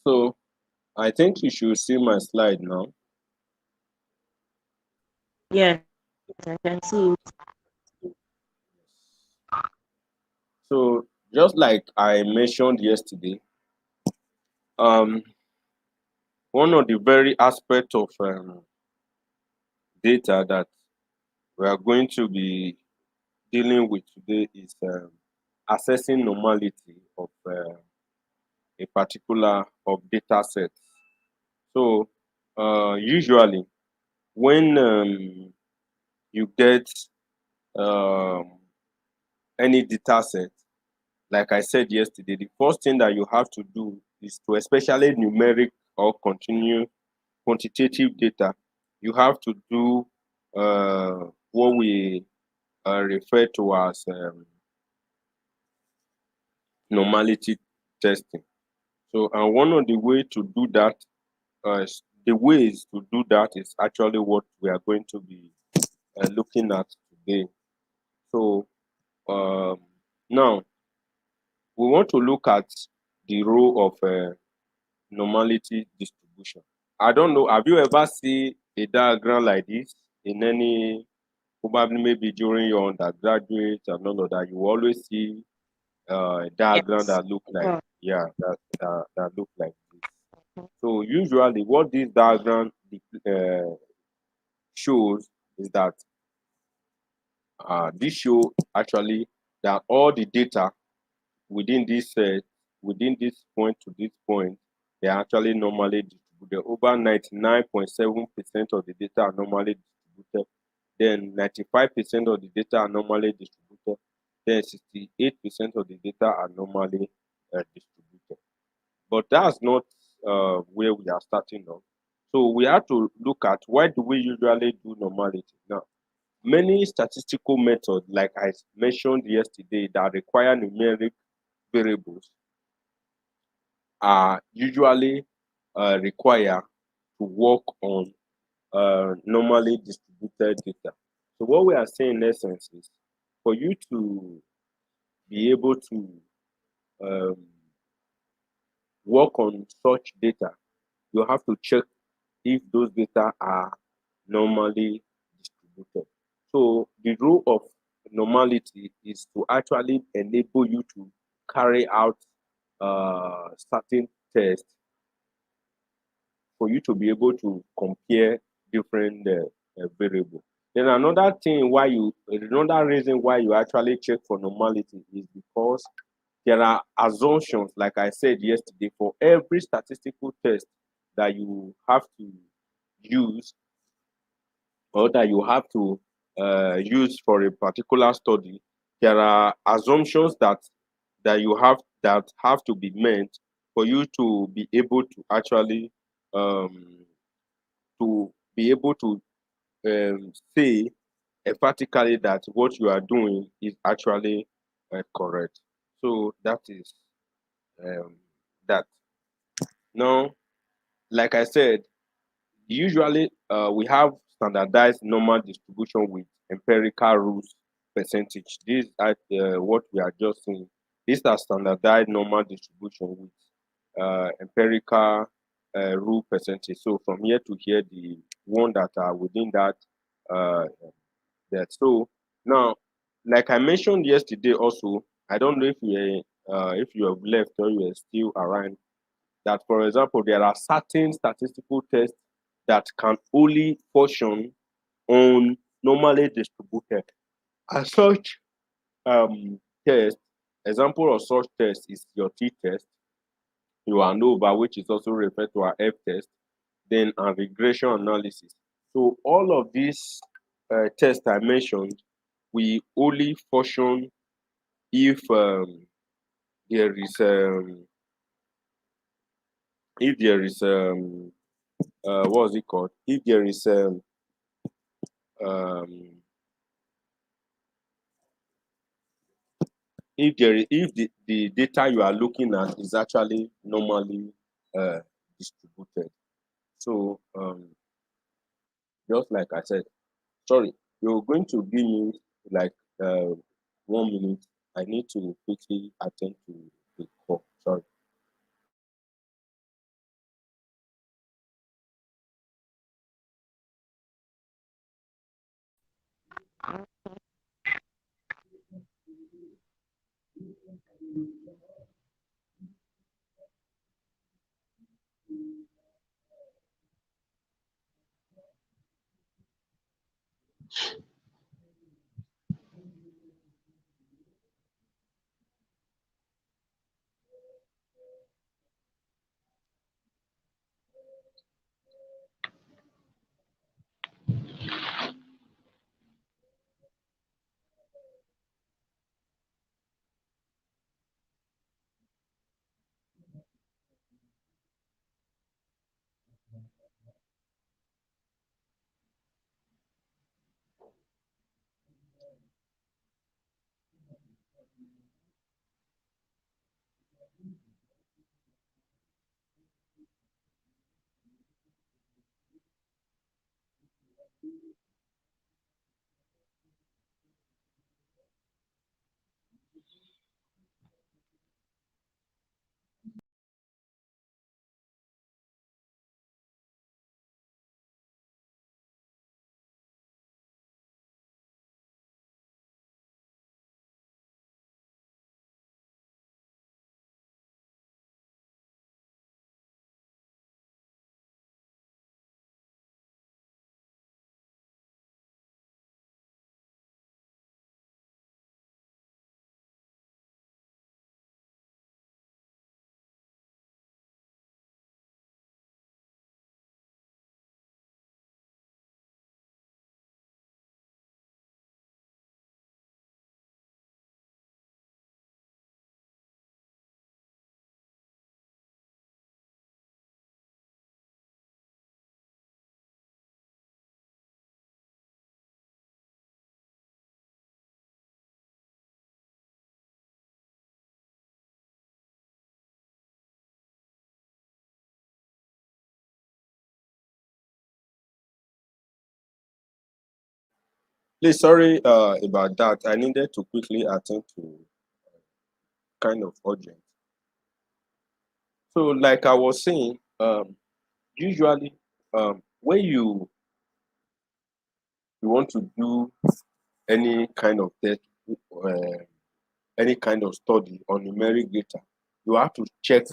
So I think you should see my slide now. Yes, I can see it. So just like I mentioned yesterday, um, one of the very aspect of data that we are going to be dealing with today is assessing normality of a particular of data set. So usually when you get um, any data set, like I said yesterday, the first thing that you have to do is to, especially numeric or continue quantitative data, you have to do what we refer to as normality testing. So, and one of the way to do that, the ways to do that is actually what we are going to be looking at today. So, um, now we want to look at the role of normality distribution. I don't know. Have you ever seen a diagram like this in any, probably maybe during your undergraduate and all of that? You always see a diagram Yes. that look like, Oh, yeah, that look like this. So usually, what this diagram shows is that this show actually that all the data within this within this point to this point, they are actually normally distributed. Over 99.7% of the data are normally distributed. Then 95% of the data are normally distributed. Then 68% of the data are normally distributed. But that's not where we are starting now. So we have to look at why do we usually do normality now. Many statistical methods, like I mentioned yesterday, that require numeric variables are usually required to work on normally distributed data. So what we are saying in essence is for you to be able to um, work on such data, you have to check if those data are normally distributed. So the role of normality is to actually enable you to carry out certain tests for you to be able to compare different variables. Then another reason why you actually check for normality is because there are assumptions, like I said yesterday, for every statistical test that you have to use or that you have to use for a particular study. There are assumptions that have to be met for you to be able to actually um, say emphatically that what you are doing is actually correct. So that is um, that. Now, like I said, usually we have standardized normal distribution with empirical rules percentage. This is what we are just seeing. These are standardized normal distribution with empirical rule percentage. So from here to here, the one that are within that uh, that. So now, like I mentioned yesterday, also, I don't know if you have left or you are still around. That, for example, there are certain statistical tests that can only function on normally distributed. As such, test example of such test is your T test, your ANOVA, which is also referred to as F test, then and regression analysis. So all of these tests I mentioned, we only function if there is um, if there is what's it called? Um, if the data you are looking at is actually normally uh, distributed. So just like I said, sorry, you're going to give me like uh, 1 minute. I need to quickly attend to the call. Sorry. Please, sorry about that. I needed to quickly attend to kind of urgent. So, like I was saying, usually when you want to do any kind of test, uh, any kind of study on numeric data, you have to check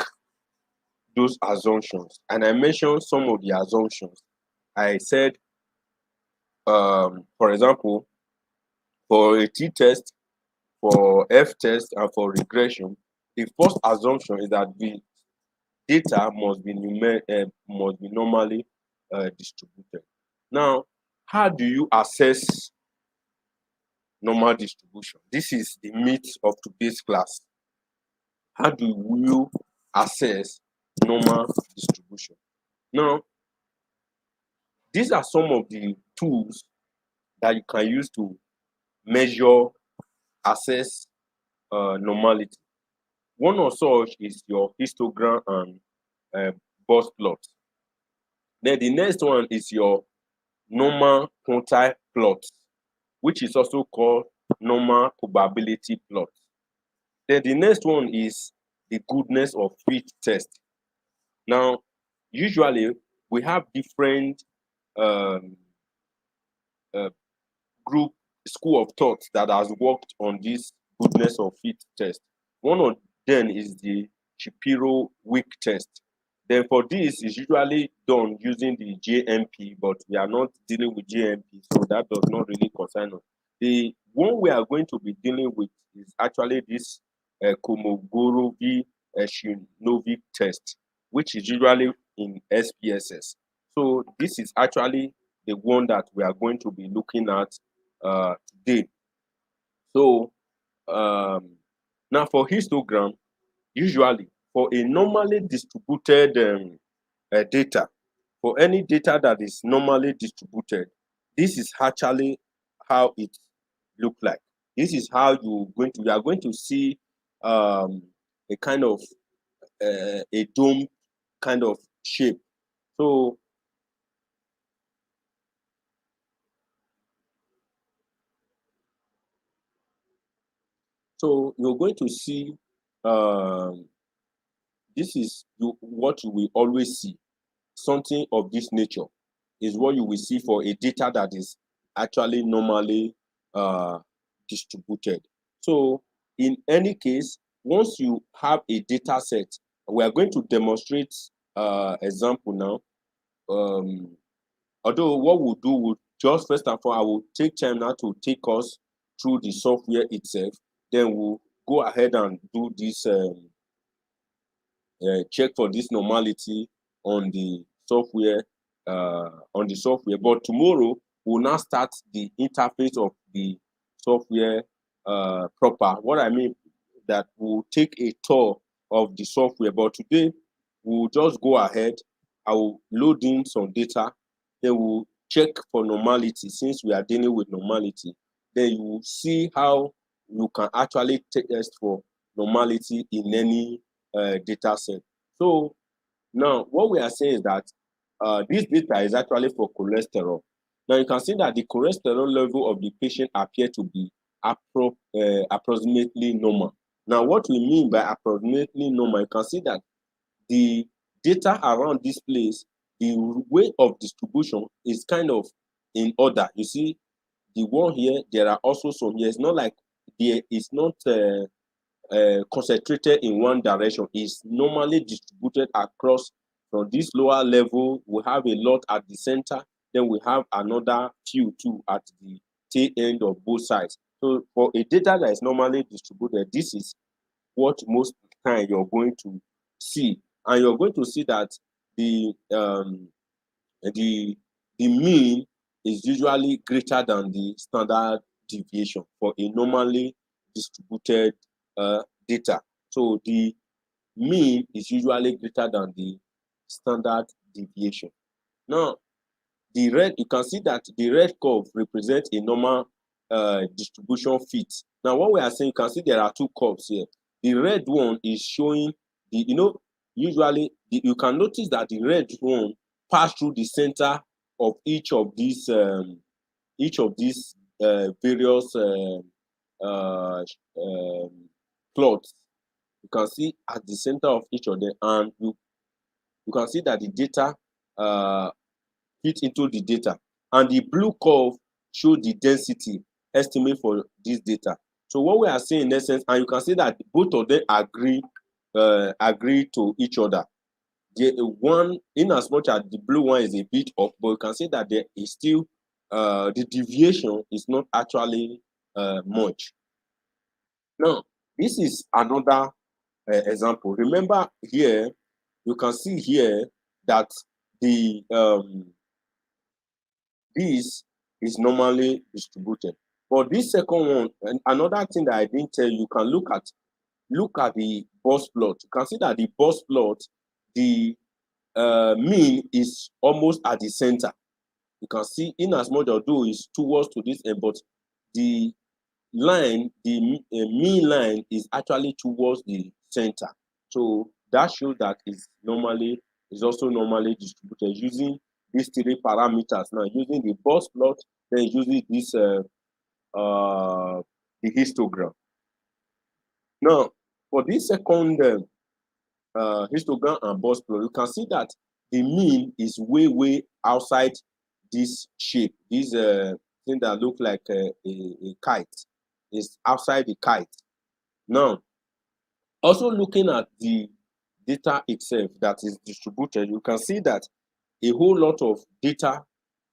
those assumptions. And I mentioned some of the assumptions. I said, for example, for a t test, for f test, and for regression, the first assumption is that the data must be normally distributed. Now, how do you assess normal distribution? This is the meat of today's class. How do you assess normal distribution? Now, these are some of the tools that you can use to measure, assess normality. One of such is your histogram and uh, box plot. Then the next one is your normal quantile plot, which is also called normal probability plot. Then the next one is the goodness of fit test. Now, usually we have different um, uh, group school of thought that has worked on this goodness of fit test. One of them is the Shapiro-Wilk test. Then for this is usually done using the JMP, but we are not dealing with JMP, so that does not really concern us. The one we are going to be dealing with is actually this Komogorovi-Shinovic test, which is usually in SPSS. So this is actually the one that we are going to be looking at today. So now for histogram, usually for a normally distributed data, for any data that is normally distributed, this is actually how it look like. This is how you are going to see a kind of a dome kind of shape. So you're going to see um, this is what you will always see. Something of this nature is what you will see for a data that is actually normally distributed. So in any case, once you have a data set, we are going to demonstrate example now. Although what we'll do, will just first and foremost, I will take time now to take us through the software itself. Then we'll go ahead and do this check for this normality on the software. But tomorrow we'll now start the interface of the software proper. What I mean that we'll take a tour of the software. But today we'll just go ahead. I will load in some data. Then we'll check for normality since we are dealing with normality. Then you will see how you can actually test for normality in any data set. So now what we are saying is that this data is actually for cholesterol. Now you can see that the cholesterol level of the patient appear to be approximately normal. Now what we mean by approximately normal, you can see that the data around this place, the way of distribution is kind of in order. You see the one here, there are also some here. It's not like there is not concentrated in one direction. Is normally distributed across. From this lower level, we have a lot at the center, then we have another few too at the tail end of both sides. So for a data that is normally distributed, this is what most time you're going to see, and you're going to see that the the mean is usually greater than the standard deviation for a normally distributed data. So the mean is usually greater than the standard deviation. Now, the red, you can see that the red curve represents a normal distribution fit. Now, what we are saying, you can see there are two curves here. The red one is showing the, usually you can notice that the red one pass through the center of each of these various plots. You can see at the center of each of them, and you can see that the data fit into the data, and the blue curve show the density estimate for this data. So what we are saying in essence, and you can see that both of them agree to each other. The one, in as much as the blue one is a bit off, but you can see that there is still the deviation is not actually much. Now, this is another example. Remember here, you can see here that the this is normally distributed. But this second one, and another thing that I didn't tell you, can look at the box plot. You can see that the box plot, the mean is almost at the center. You can see, in as much although is towards to this end, but the line, the mean line is actually towards the center. So that shows that is also normally distributed using these three parameters. Now using the box plot, then using this the histogram. Now for this second histogram and box plot, you can see that the mean is way outside this shape. This thing that look like a kite is outside the kite. Now, also looking at the data itself that is distributed, you can see that a whole lot of data,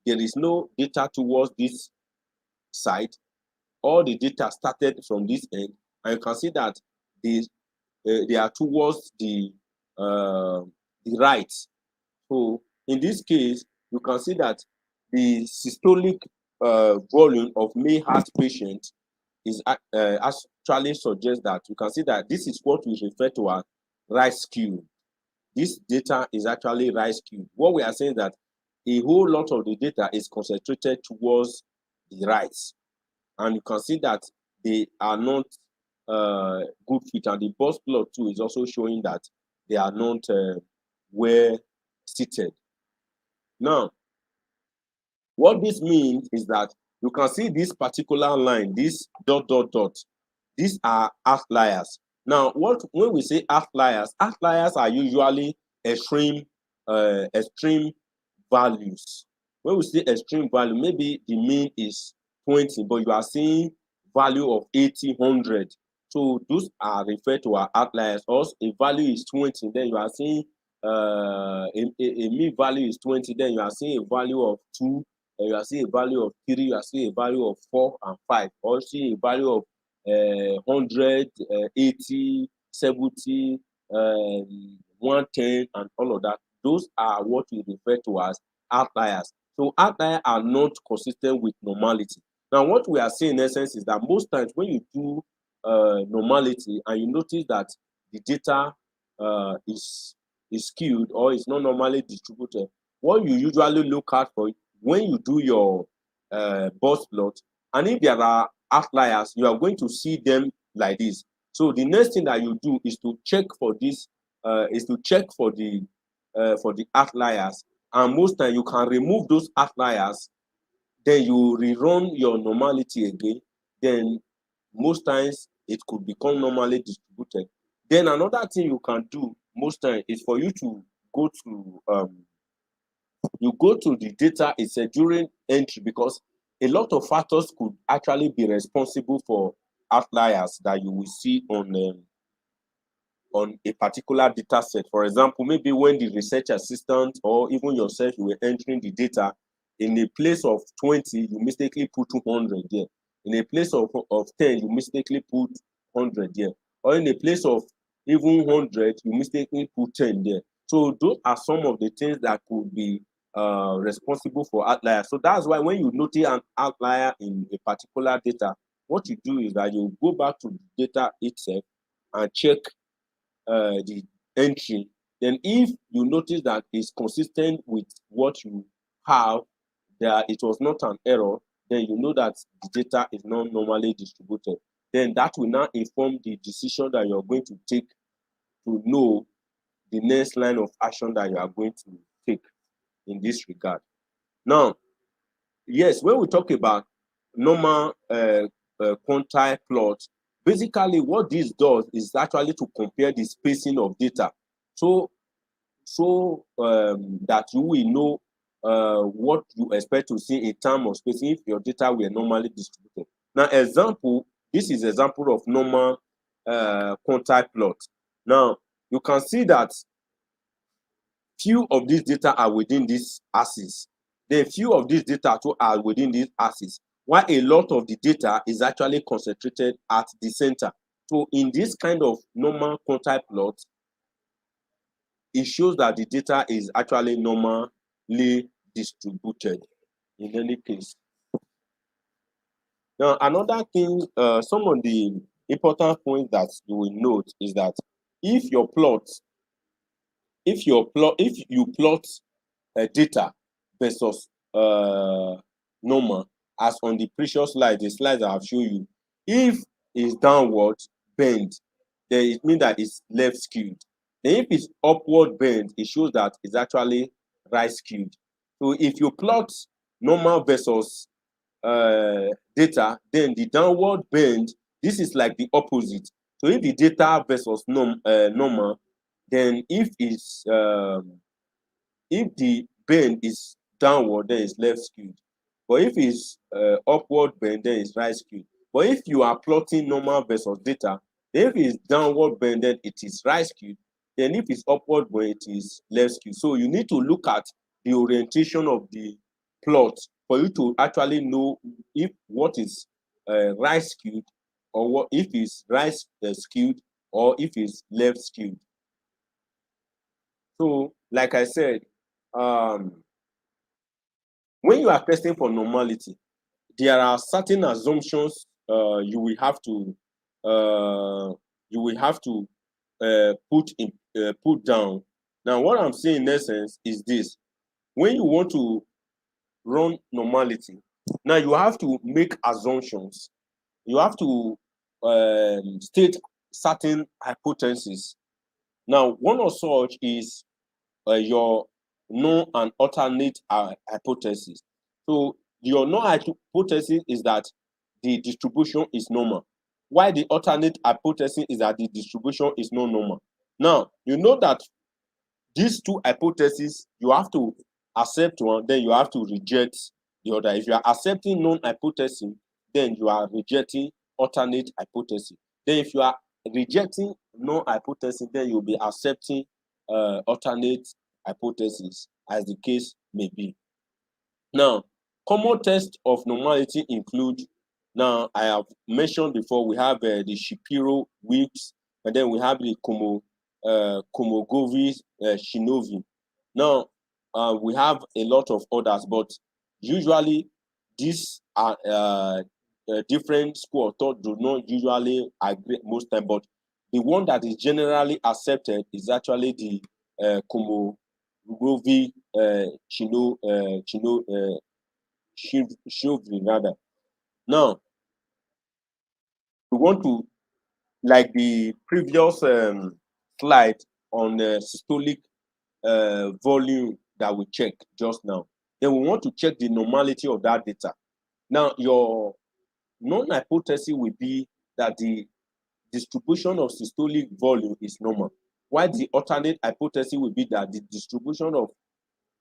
there is no data towards this side. All the data started from this end, and you can see that they are towards the right. So in this case, you can see that the systolic volume of male heart patient is actually suggests that you can see that this is what we refer to as right skew. This data is actually right skew. What we are saying is that a whole lot of the data is concentrated towards the right, and you can see that they are not good fit, and the box plot too is also showing that they are not well seated. Now, what this means is that you can see this particular line, this dot dot dot. These are outliers. Now, when we say outliers are usually extreme values. When we say extreme value, maybe the mean is 20, but you are seeing value of 80, 100. So those are referred to as outliers. Also, a value is 20, then you are seeing a mean value is 20, then you are seeing a value of 2, you are seeing a value of 3, you are seeing a value of 4 and 5, or seeing a value of 100, 80, 70, 110, and all of that. Those are what we refer to as outliers. So outliers are not consistent with normality. Now, what we are saying in essence is that most times when you do normality and you notice that the data is skewed or is not normally distributed, what you usually look out for when you do your box plot, and if there are outliers, you are going to see them like this. So the next thing that you do is to check for this, is to check for the outliers, and most times you can remove those outliers, then you rerun your normality again, then most times it could become normally distributed. Then another thing you can do most times is for you to go to the data itself during entry, because a lot of factors could actually be responsible for outliers that you will see on a particular data set. For example, maybe when the research assistant or even yourself, you were entering the data, in a place of 20, you mistakenly put 200 there. In a place of 10, you mistakenly put 100 there. Or in a place of even 100, you mistakenly put 10 there. So those are some of the things that could be responsible for outliers. So that's why when you notice an outlier in a particular data, what you do is that you go back to the data itself and check the entry. Then if you notice that it's consistent with what you have, that it was not an error, then you know that the data is not normally distributed. Then that will now inform the decision that you're going to take to know the next line of action that you are going to take in this regard. Now, yes, when we talk about normal quantile plot, basically what this does is actually to compare the spacing of data. So that you will know what you expect to see in terms of spacing if your data were normally distributed. Now, this is example of normal quantile plot. Now, you can see that few of these data are within this axis. Then few of these data too are within this axis, while a lot of the data is actually concentrated at the center. So in this kind of normal quantile plot, it shows that the data is actually normally distributed in any case. Now, another thing, some of the important points that you will note is that if you plot data versus normal, as on the previous slide, the slides I have shown you, if it's downward bend, then it means that it's left skewed. Then if it's upward bend, it shows that it's actually right skewed. So if you plot normal versus data, then the downward bend, this is like the opposite. So if the data versus normal, then if the bend is downward, then it's left skewed. But if it's upward bend, then it's right skewed. But if you are plotting normal versus data, then if it's downward bend, then it is right skewed. Then if it's upward bend, it is left skewed. So you need to look at the orientation of the plot for you to actually know if what is right skewed, or what if it's right skewed, or if it's left skewed. So, like I said, when you are testing for normality, there are certain assumptions you will have to put down. Now, what I'm saying in essence is this: when you want to run normality, now you have to make assumptions. You have to state certain hypotheses. Now, one of such is your known and alternate hypothesis. So your known hypothesis is that the distribution is normal, while the alternate hypothesis is that the distribution is not normal. Now, you know that these two hypotheses, you have to accept one, then you have to reject the other. If you are accepting known hypothesis, then you are rejecting alternate hypothesis. Then if you are rejecting known hypothesis, then you'll be accepting alternate hypothesis, as the case may be. Now, common tests of normality include, now I have mentioned before, we have the Shapiro-Wilks, and then we have the Kolmogorov-Shinovi. Now, we have a lot of others, but usually these are different school of thought do not usually agree most time, but the one that is generally accepted is actually the Kolmogorov Chino rather. Now, we want to, like the previous slide on the systolic volume that we checked just now, then we want to check the normality of that data. Now, your known hypothesis will be that the distribution of systolic volume is normal, while the alternate hypothesis will be that the distribution of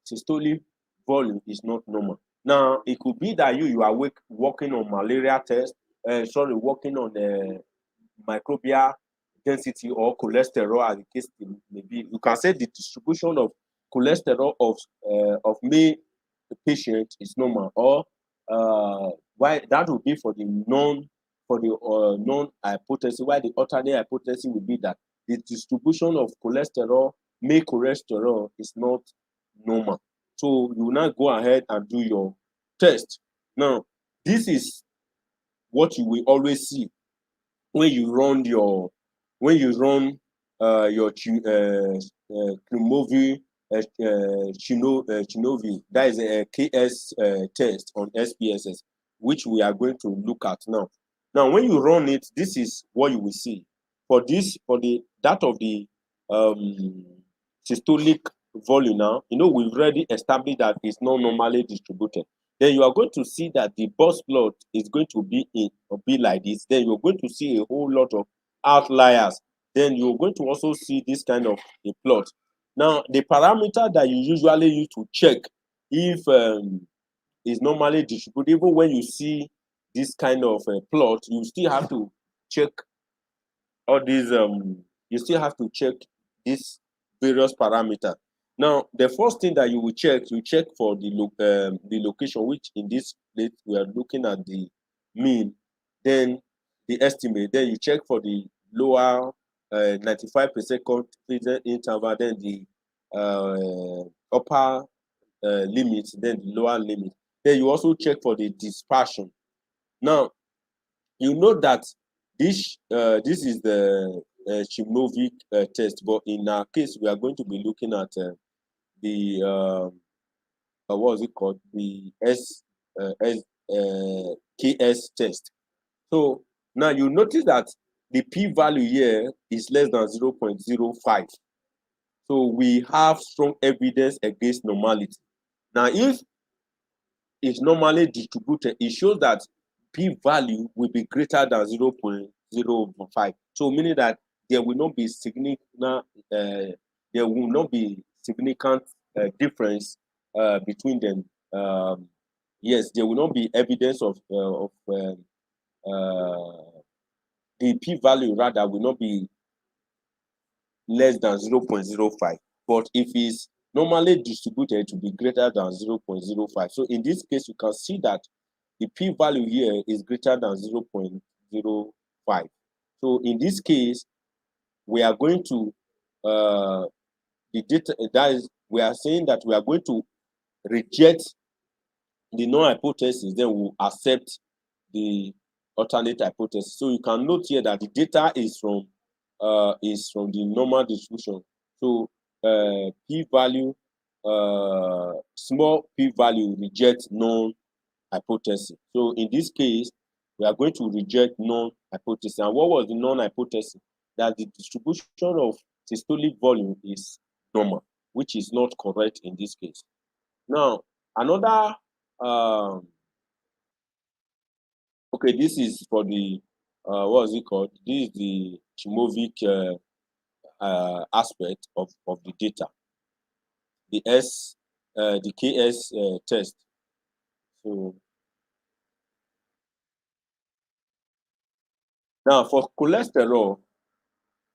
systolic volume is not normal. Now, it could be that you are working on malaria test, working on microbial density or cholesterol, as the case may be. You can say the distribution of cholesterol of me patient is normal, or why that would be for the non hypothesis, while the alternate hypothesis would be that the distribution of cholesterol, make cholesterol is not normal. So you will now go ahead and do your test. Now, this is what you will always see when you run your Chinovi that is a KS test on SPSS, which we are going to look at now. Now, when you run it, this is what you will see. For that of the systolic volume now, we've already established that it's not normally distributed. Then you are going to see that the bus plot is going to be like this. Then you're going to see a whole lot of outliers. Then you're going to also see this kind of a plot. Now, the parameter that you usually use to check if is normally distributed, even when you see this kind of plot, you still have to check all these. You still have to check these various parameters. Now, the first thing that you check for the location, which in this place we are looking at the mean, then the estimate, then you check for the lower 95% confidence interval, then the upper limit, then the lower limit. Then you also check for the dispersion. Now, you know that this is the Chimovic test, but in our case, we are going to be looking at the what is it called? The KS test. So now you notice that the p-value here is less than 0.05. So we have strong evidence against normality. Now, if it's normally distributed, it shows that p-value will be greater than 0.05. So meaning that there will not be significant difference between them. Yes, there will not be evidence of the p-value rather will not be less than 0.05. But if it's normally distributed to be greater than 0.05. So in this case, you can see that the p-value here is greater than 0.05. So in this case, we are going to the data that is we are saying that we are going to reject the null hypothesis, then we'll accept the alternate hypothesis. So you can note here that the data is from the normal distribution. So p-value, small p-value reject null hypothesis. So in this case, we are going to reject null hypothesis. And what was the null hypothesis? That the distribution of systolic volume is normal, which is not correct in this case. Now, another okay, this is for the what is it called? This is the Chimovic aspect of the data, the KS test. So now for cholesterol,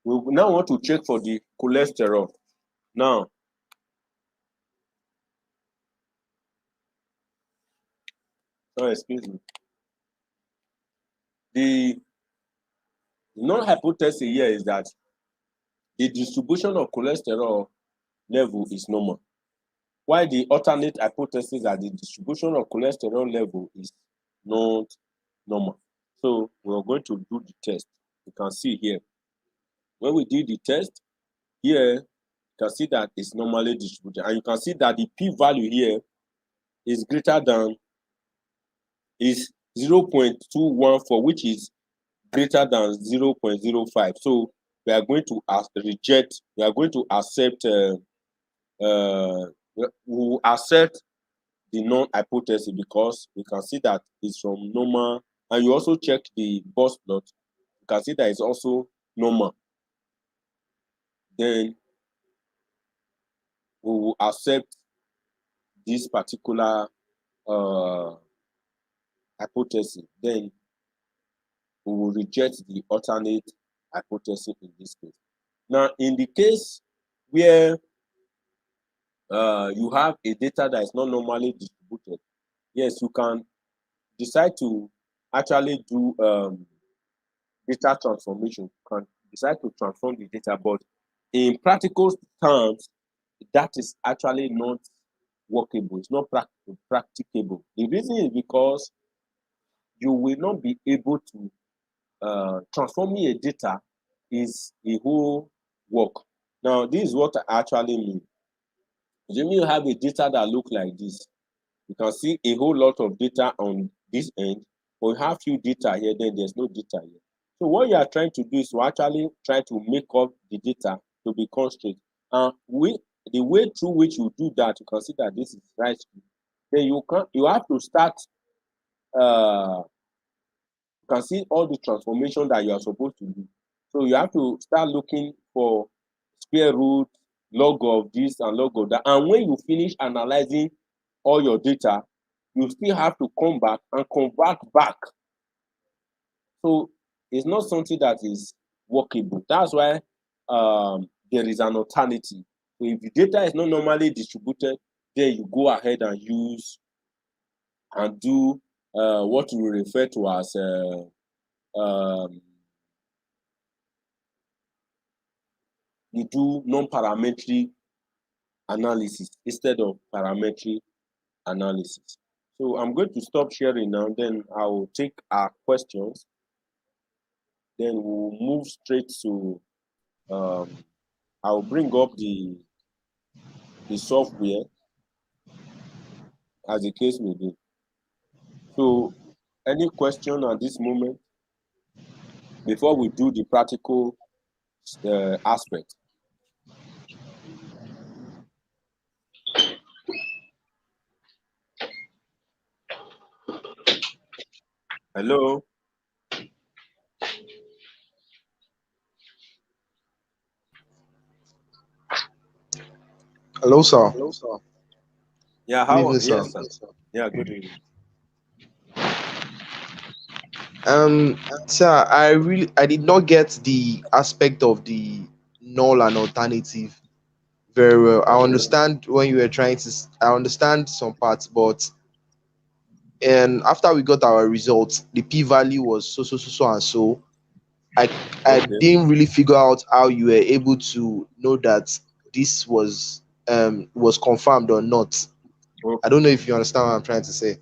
we now want to check for the cholesterol. Now, excuse me. The known hypothesis here is that the distribution of cholesterol level is normal, while the alternate hypothesis that the distribution of cholesterol level is not normal. So we are going to do the test. You can see here. When we did the test, here you can see that it's normally distributed. And you can see that the p-value here is greater than is 0.214, which is greater than 0.05. So we are going to reject, we are going to accept, we will accept the non-hypothesis because we can see that it's from normal. And you also check the box plot, you can see that it's also normal. Then we will accept this particular hypothesis. Then we will reject the alternate hypothesis in this case. Now, in the case where you have a data that is not normally distributed, yes, you can decide to actually do data transformation. You can decide to transform the data, but in practical terms, that is actually not workable. It's not practicable. The reason is because you will not be able to transforming a data is a whole work. Now, this is what I actually mean. Assuming you have a data that look like this, you can see a whole lot of data on this end, but you have few data here, then there's no data here. So what you are trying to do is to actually try to make up the data to be constrained. And the way through which you do that, you can see that this is right. Then you have to start you can see all the transformation that you are supposed to do. So you have to start looking for square root, log of this and log of that. And when you finish analyzing all your data, you still have to come back and convert back. So it's not something that is workable. That's why there is an alternative. So if the data is not normally distributed, then you go ahead and use and do what we refer to as you do non-parametric analysis instead of parametric analysis. So I'm going to stop sharing now, then I will take our questions. Then we'll move straight to, I'll bring up the software as the case may be. So any question at this moment before we do the practical aspect? Hello? Hello, sir. Yeah, Good how? evening, sir. Yes, sir. Yeah, good evening. Sir, I did not get the aspect of the null and alternative very well. I Okay. understand when you were trying to, I understand some parts, but and after we got our results, the p-value was so and so. I I Okay. didn't really figure out how you were able to know that this was confirmed or not. I Okay. don't know if you understand what I'm trying to say,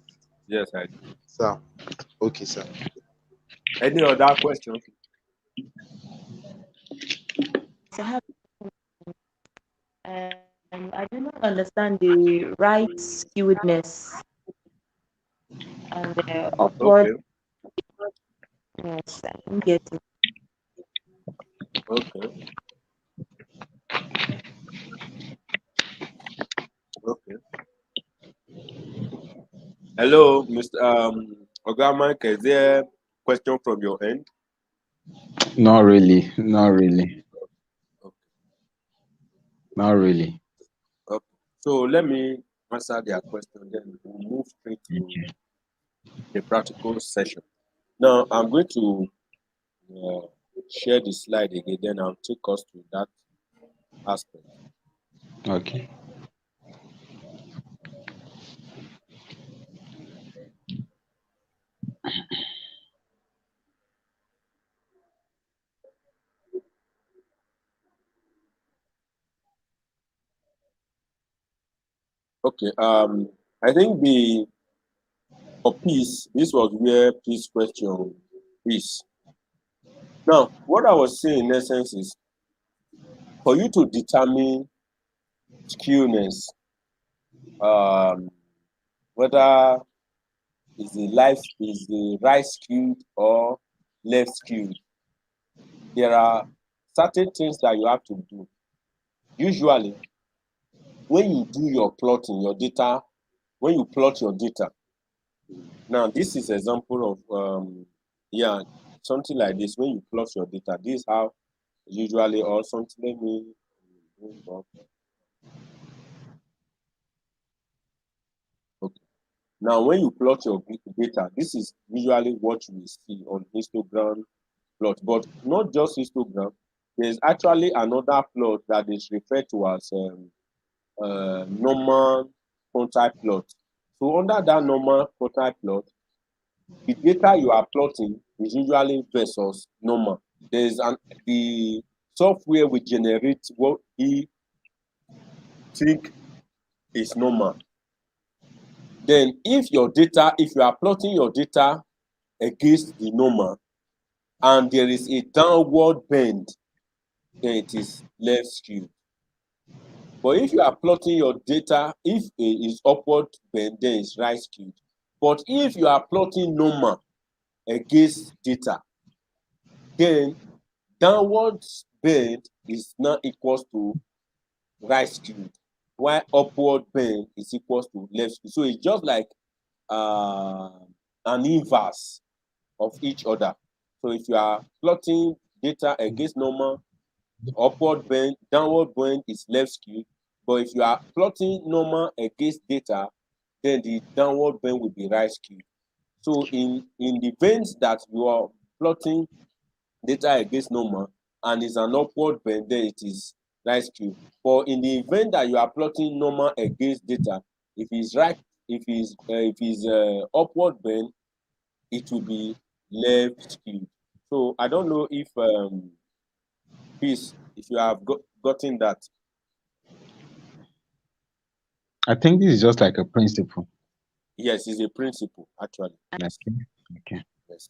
Yes, I do. sir. Okay, sir. Any other questions? So I have, I do not understand the right skewedness and the upward. Okay. Yes, I don't get it. Okay. Okay. Hello, Mr. Oga Mike, is there question from your end? Not really. Not really. Okay. Not really. Okay. So let me answer their question, then we'll move straight to Okay. the practical session. Now, I'm going to uh, share the slide again, then I'll take us to that aspect. Okay. Okay. I think for peace, this was where peace question is. Now, what I was saying in essence is for you to determine skewness, um, whether is the right skewed or left skewed, there are certain things that you have to do. Usually, when you do your plotting, your data, when you plot your data, now this is example of yeah, something like this. When you plot your data, this is how usually or something. Let me move up. Okay. Now, when you plot your data, this is usually what you will see on histogram plot, but not just histogram. There's actually another plot that is referred to as normal quantile plot. So under that normal quantile plot, the data you are plotting is usually versus normal. There's the software will generate what he think is normal. Then if you are plotting your data against the normal and there is a downward bend, then it is left skewed. But if you are plotting your data, if it is upward bend, then it's right skewed. But if you are plotting normal against data, then downward bend is not equals to right skewed, while upward bend is equals to left skewed. So it's just like uh, an inverse of each other. So if you are plotting data against normal, upward bend, downward bend is left skewed. But if you are plotting normal against data, then the downward bend will be right skewed. So in the event that you are plotting data against normal and is an upward bend, then it is right skewed. But in the event that you are plotting normal against data, if it's right, if it's upward bend, it will be left skewed. So I don't know if peace, if you have gotten that. I think this is just like a principle. Yes, it's a principle actually. Yes, Okay. Okay. yes.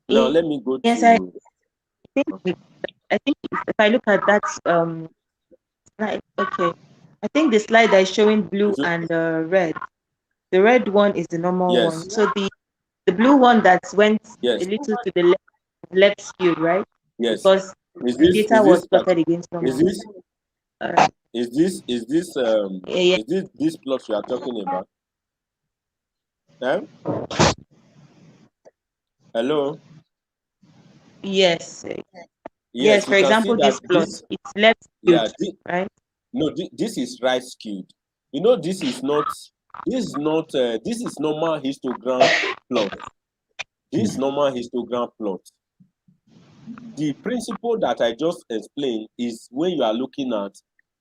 Now let me go Yes, I to think okay. I think if I look at that slide, okay, I think the slide that is showing blue Is it, and red. The red one is the normal one. yes, So the blue one that went a yes, little to the left skewed, right? yes. Because Is the this data was plotted against is normal. this All right. is Yeah, this plot you are talking about? Hello? yes, yes. Yes, you For can see example, that this plot, it's left skewed, yeah, right? no, this is right skewed. You know, this is normal histogram plot. This normal histogram plot. The principle that I just explained is when you are looking at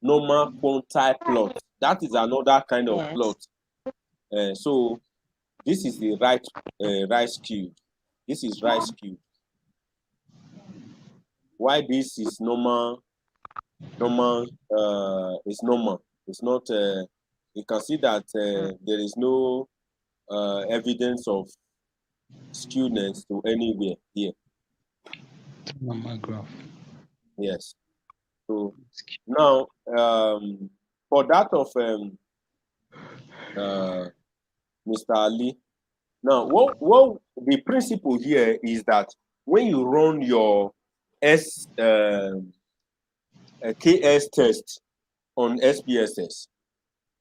normal quantile plot. That is another kind of Yes. plot. So this is the right skewed. This is right skewed. Why this is normal is normal. It's not you can see that there is no evidence of skewness to anywhere here. Normal graph. Yes. So now for that of Mr. Ali, now what the principle here is that when you run your KS test on SPSS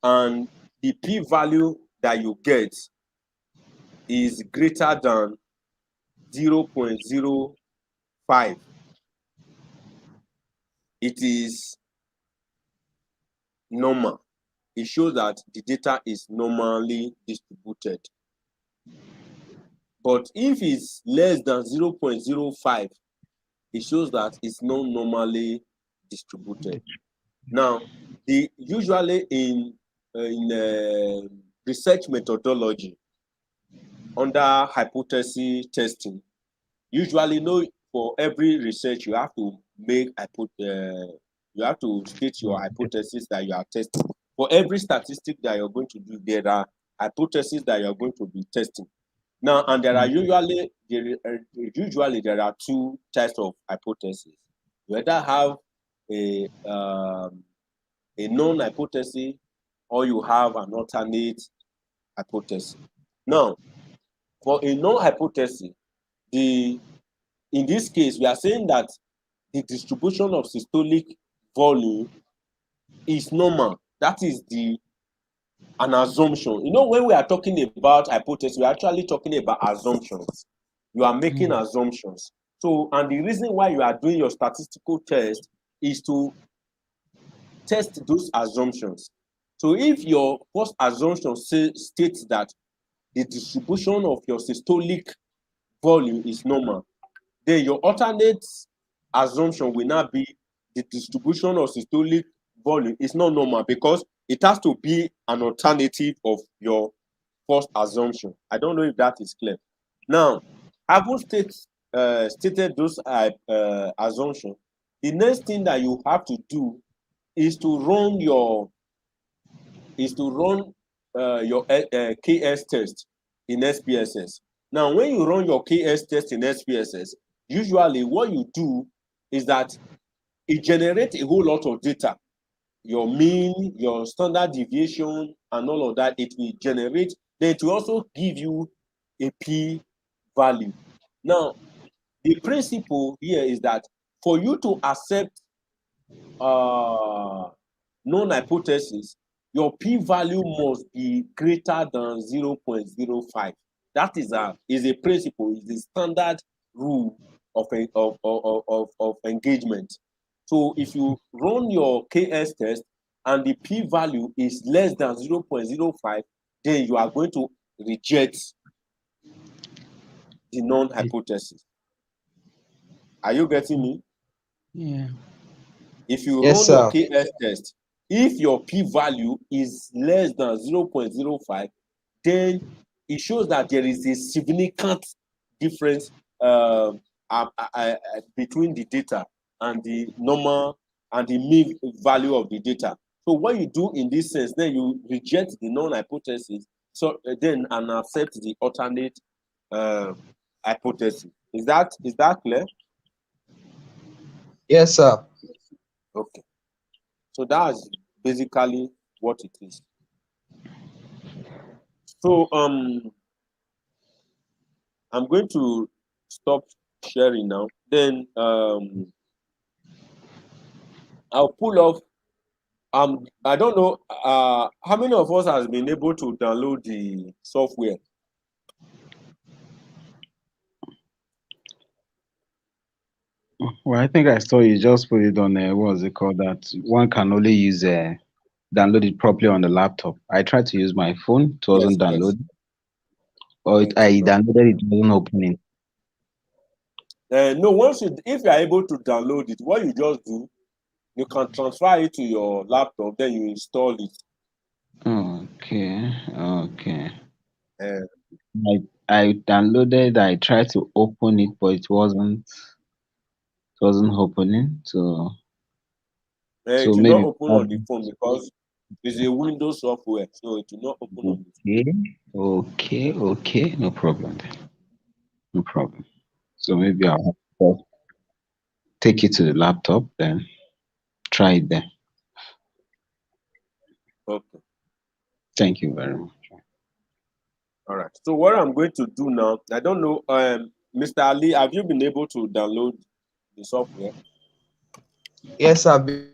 and the p-value that you get is greater than 0.05, it is normal. it shows that the data is normally distributed. But if it's less than 0.05, it shows that it's not normally distributed. Now, usually in research methodology, under hypothesis testing, usually for every research you have to you have to state your hypothesis that you are testing. For every statistic that you're going to do, there are hypotheses that you're going to be testing. Now, and there are usually there are two types of hypotheses. You either have a known hypothesis or you have an alternate hypothesis. Now, for a known hypothesis, in this case, we are saying that the distribution of systolic volume is normal. That is an assumption. When we are talking about hypothesis, we are actually talking about assumptions. You are making assumptions. So, and the reason why you are doing your statistical test is to test those assumptions. So, if your first assumption states that the distribution of your systolic volume is normal, then your alternate assumption will not be the distribution of systolic volume is not normal, because it has to be an alternative of your first assumption. I don't know if that is clear. Now, having stated those assumptions, the next thing that you have to do is to run your KS test in SPSS. Now, when you run your KS test in SPSS, usually what you do is that it generates a whole lot of data. Your mean, your standard deviation, and all of that, it will generate. Then it will also give you a P value. Now, the principle here is that for you to accept known hypothesis, your p-value must be greater than 0.05. That is a principle, is a standard rule of engagement. So if you run your KS test and the p-value is less than 0.05, then you are going to reject the known hypothesis. Are you getting me? Yeah. If you Yes, run your sir. KS test, if your p-value is less than 0.05, then it shows that there is a significant difference between the data and the normal and the mean value of the data. So what you do in this sense, then you reject the known hypothesis, so then and accept the alternate hypothesis. Is that clear? Yes, sir. Okay. So that's basically what it is. So I'm going to stop sharing now. Then I'll pull off. I don't know how many of us has been able to download the software. Well, I think I saw you just put it on what was it called, that one can only use download it properly on the laptop. I tried to use my phone, it Yes, wasn't yes. downloaded. Or Thank I you. downloaded it, wasn't opening. No, if you are able to download it, what you just do, you can transfer it to your laptop, then you install it. Okay, okay. Uh, I downloaded, I tried to open it, but it wasn't opening. So it will not maybe open on the phone because it's a Windows software, so it will not open on the phone. okay, no problem then. No problem. So maybe I'll have to take it to the laptop, then try it there. Okay. Thank you very much. All right. So what I'm going to do now, I don't know, Mr. Ali, have you been able to download the software? Yes, sir. Been able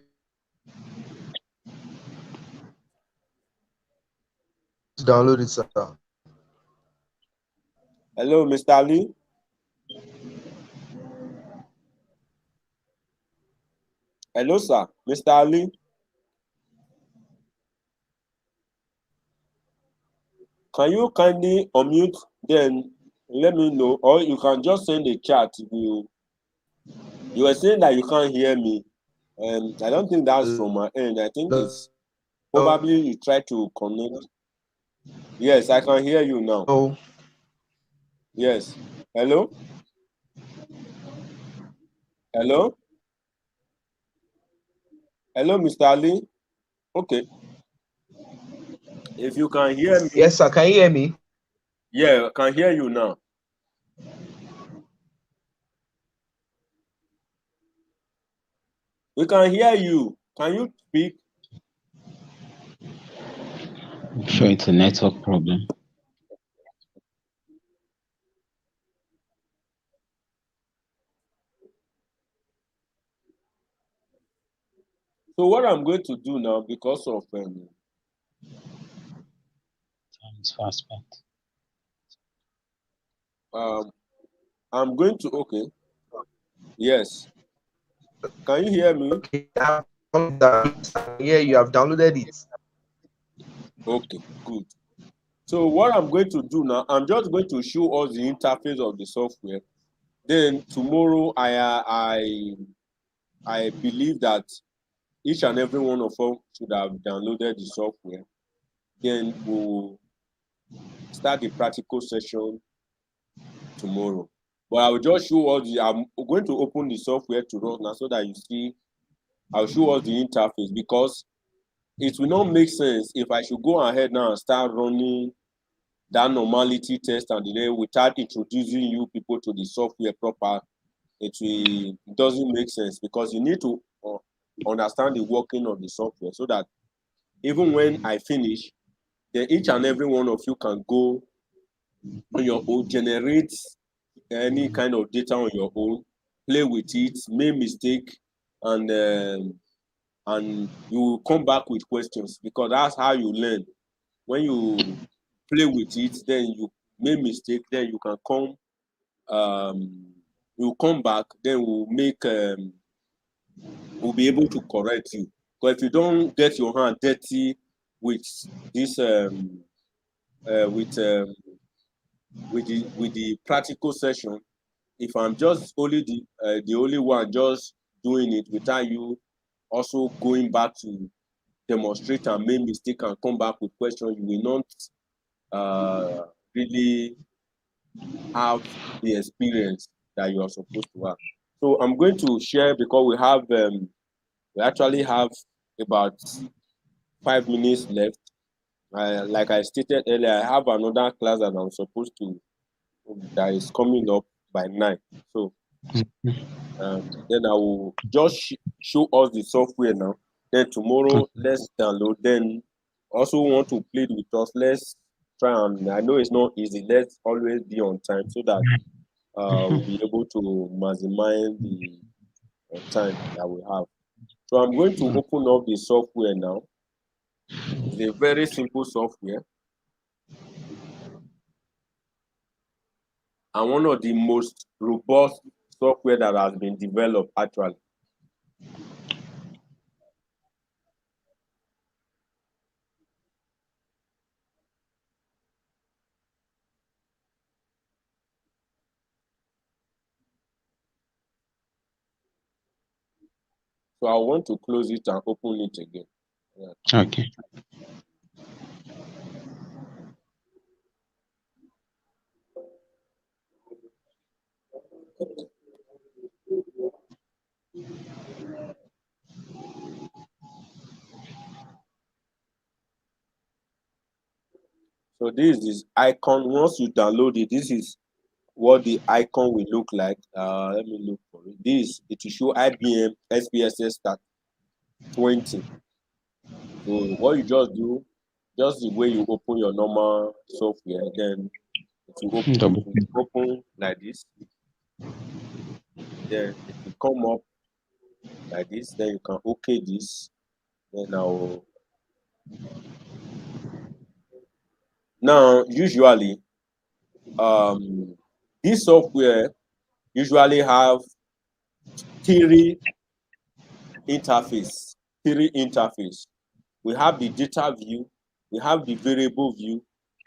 to download it, sir. Hello, Mr. Ali. Hello, sir. Mr. Ali. Can you kindly unmute? Then let me know, or you can just send a chat. You were saying that you can't hear me. I don't think that's from my end. I think it's probably you try to connect. Yes, I can hear you now. Oh, Yes. Hello? Hello? Hello, Mr. Ali? Okay. If you can hear me, yes, sir. Can you hear me? yeah, I can hear you now. We can hear you. Can you speak? I'm sure it's a network problem. So what I'm going to do now, because of Time's fast spent. I'm going to yes. Can you hear me? Okay, yeah, you have downloaded it. Okay, good. So what I'm going to do now, I'm just going to show us the interface of the software. Then tomorrow, I believe that each and every one of us should have downloaded the software. Then we'll start the practical session tomorrow. But I will just show us I'm going to open the software to us now so that you see. I'll show us the interface, because it will not make sense if I should go ahead now and start running that normality test and then without introducing you people to the software proper. It doesn't make sense, because you need to understand the working of the software so that even when I finish, then each and every one of you can go on your own, generate any kind of data on your own, play with it, make mistake, and you will come back with questions, because that's how you learn. When you play with it, then you make mistake, then you can you come back, then we'll be able to correct you. Because if you don't get your hand dirty with this uh, with um, with the practical session, if I'm just only the only one just doing it without you also going back to demonstrate and make mistake and come back with questions, you will not really have the experience that you are supposed to have. So I'm going to share, because we actually have about 5 minutes left. Like I stated earlier, I have another class that I'm supposed to that is coming up by 9. So then I will just show us the software now. Then tomorrow, let's download. Then also want to plead with us. Let's try, and I know it's not easy. Let's always be on time so that we'll be able to maximize the time that we have. So I'm going to open up the software now. It's a very simple software, and one of the most robust software that has been developed actually. So I want to close it and open it again. Yeah. Okay. So this is icon. Once you download it, this is what the icon will look like. Let me look for it. This it will show IBM SPSS Start 20. So what you just do, just the way you open your normal software, then Double. it will open like this. Then it will come up like this. Then you can OK this. Then now usually this software usually have three interface. Three interface. We have the data view, we have the variable view,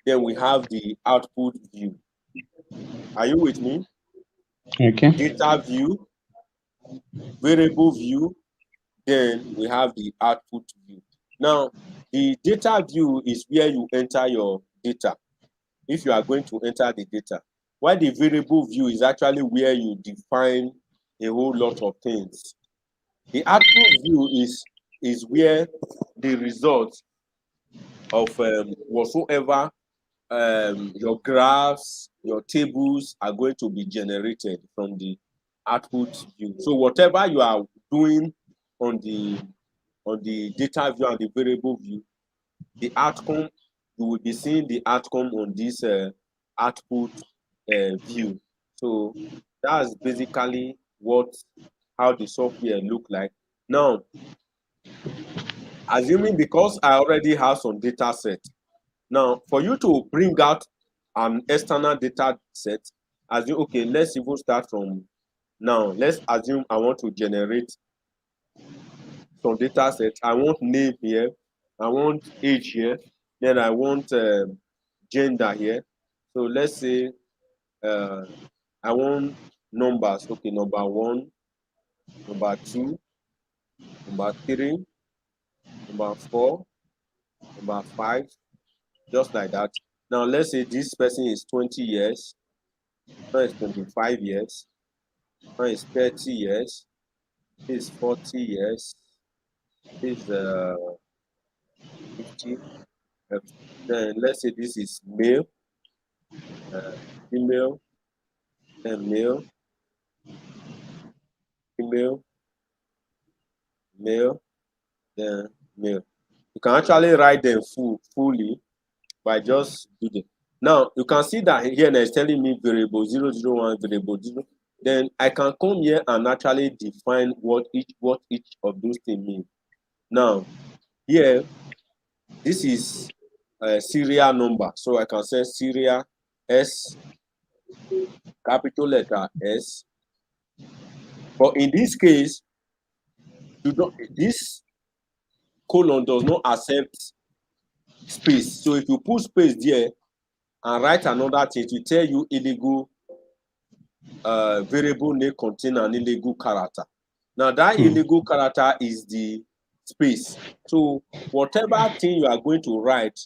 Then we have the output view. Are you with me? Okay. Data view, variable view, then we have the output view. Now, the data view is where you enter your data, if you are going to enter the data. While the variable view is actually where you define a whole lot of things. The output view is where the results of whatsoever your graphs, your tables are going to be generated from the output view. So whatever you are doing on the data view and the variable view, the outcome, you will be seeing the outcome on this output view. So that's basically how the software look like. Now, assuming because I already have some data set, now for you to bring out an external data set, okay, let's even start from now. Let's assume I want to generate some data set. I want name here, I want age here, then I want gender here. So let's say I want numbers. Okay, number 1, number 2, number 3, number 4, number 5, just like that. Now let's say this person is 20 years, now is 25 years, now is 30 years, is 40 years, is 50. Then let's say this is male, female, then male, female, male, then male. You can actually write them fully by just doing. Now you can see that here it's telling me variable 001, variable 0. Then I can come here and actually define what each of those things mean. Now here, this is a serial number, so I can say serial S, capital letter S. But in this case, this colon does not accept space. So if you put space there and write another thing, to tell you illegal variable may contain an illegal character. Now that illegal character is the space. So whatever thing you are going to write,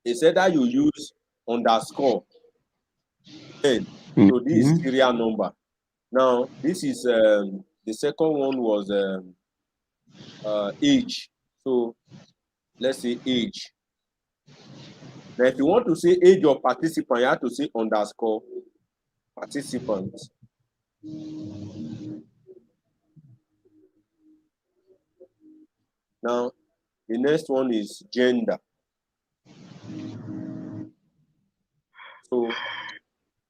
is either you use underscore. Then, so this is serial number. Now this is the second one was age. So let's say age. Now if you want to say age of participant, you have to say underscore participant. Now the next one is gender. So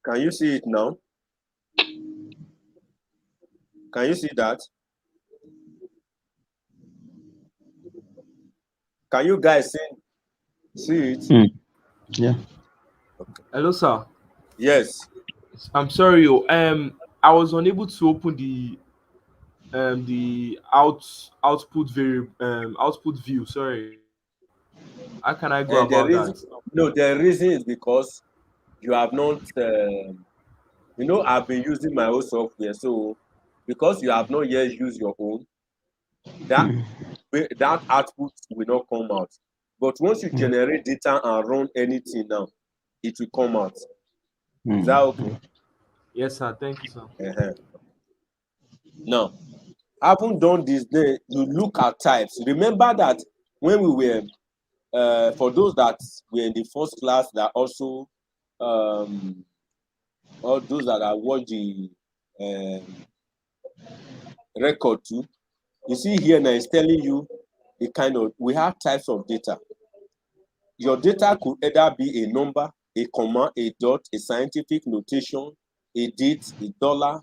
can you see it now? Can you see that? Can you guys see it? Yeah. Okay. Hello, sir. Yes. I'm sorry. I was unable to open the output output view. Sorry. How can I go And the about reason, that? no, the reason is because you have not, I've been using my own software. So because you have not yet used your own, that output will not come out. But once you generate data and run anything now, it will come out. Is that okay? Yes, sir. Thank you, sir. Now, having done this, then you look at types. Remember that when we were, for those that were in the first class, that also, all those that have watched the record too, you see here now it's telling you we have types of data. Your data could either be a number, a comma, a dot, a scientific notation, a date, a dollar,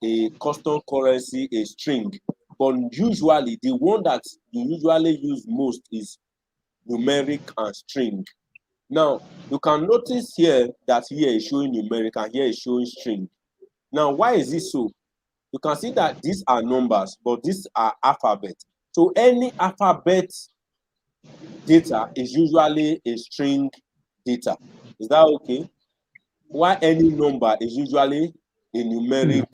a custom currency, a string. But usually, the one that you usually use most is numeric and string. Now, you can notice here that here is showing numeric and here is showing string. Now, why is this so? You can see that these are numbers, but these are alphabet. So any alphabet data is usually a string data. Is that okay? Why any number is usually a numeric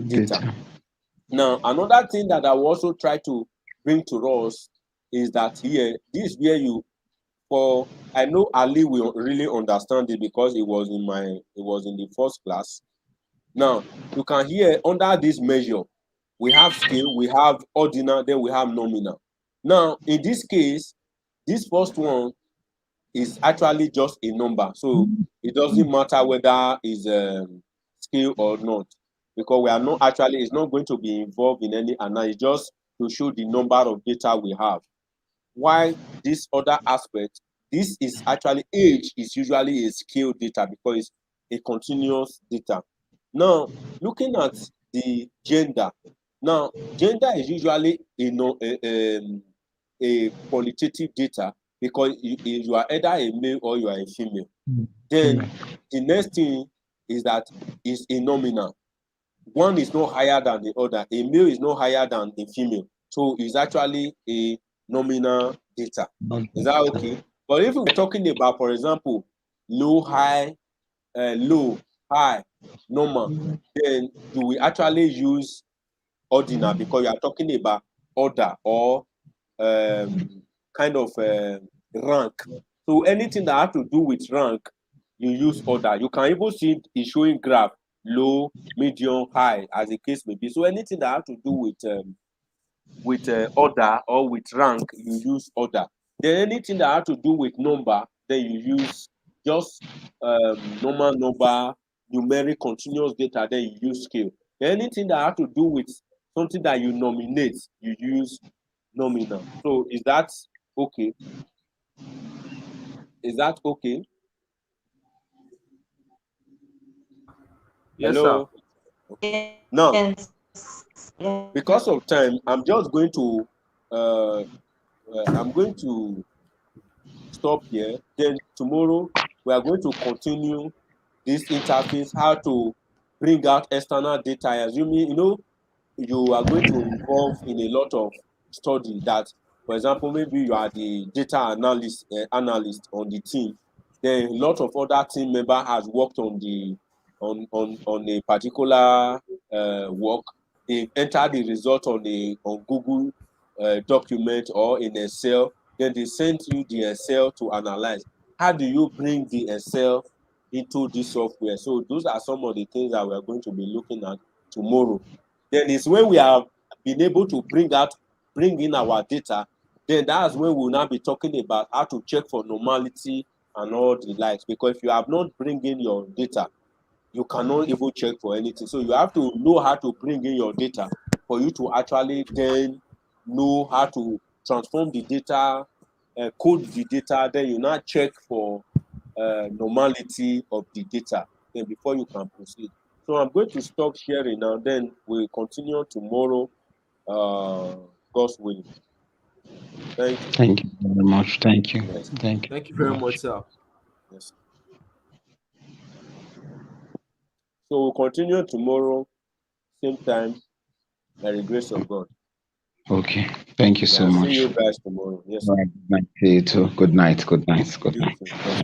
data. Now, another thing that I will also try to bring to us is that here, this is where I know Ali will really understand it because it was in the first class. Now, you can hear under this measure, we have scale, we have ordinal, then we have nominal. Now, in this case, this first one is actually just a number. So it doesn't matter whether it's scale or not, because we are not actually, it's not going to be involved in any analysis, just to show the number of data we have. Why this other aspect, this is actually age is usually a scale data because it's a continuous data. Now, looking at the gender, now gender is usually a qualitative data because you are either a male or you are a female. Then the next thing is that is a nominal. One is not higher than the other. A male is not higher than a female. So it's actually a nominal data. Is that okay? But if we're talking about, for example, low, high, low, high, normal, then do we actually use ordinal because you are talking about order or kind of rank. So anything that has to do with rank, you use order. You can even see it showing graph, low, medium, high, as the case may be. So anything that has to do with order or with rank, you use order. Then anything that has to do with number, then you use just normal number, numeric continuous data, then you use scale. Then anything that has to do with something that you nominate, you use nominal. So is that okay? Is that okay? Yes, sir. Hello? Now, Yes. because of time, I'm going to stop here. Then tomorrow we are going to continue this interface, how to bring out external data. Assuming you are going to involve in a lot of study that, for example, maybe you are the data analyst on the team. Then a lot of other team member has worked on a particular work. They enter the result on Google document or in Excel. Then they send you the Excel to analyze. How do you bring the Excel into this software? So those are some of the things that we are going to be looking at tomorrow. Then it's when we have been able to bring in our data, then that's when we'll now be talking about how to check for normality and all the likes. Because if you have not bring in your data, you cannot even check for anything. So you have to know how to bring in your data for you to actually then know how to transform the data, code the data, then you now check for normality of the data, then before you can proceed. So I'm going to stop sharing now, then we'll continue tomorrow, God's willing. Thank you. Thank you very much. Thank you. Yes. Thank you. Thank you very much, sir. Yes. So we'll continue tomorrow, same time, by the grace of God. Okay. Thank you so Yeah, see much. you guys tomorrow. Yes. All right. Good night to you too. Good night. Good night. Good You night. too. Yes.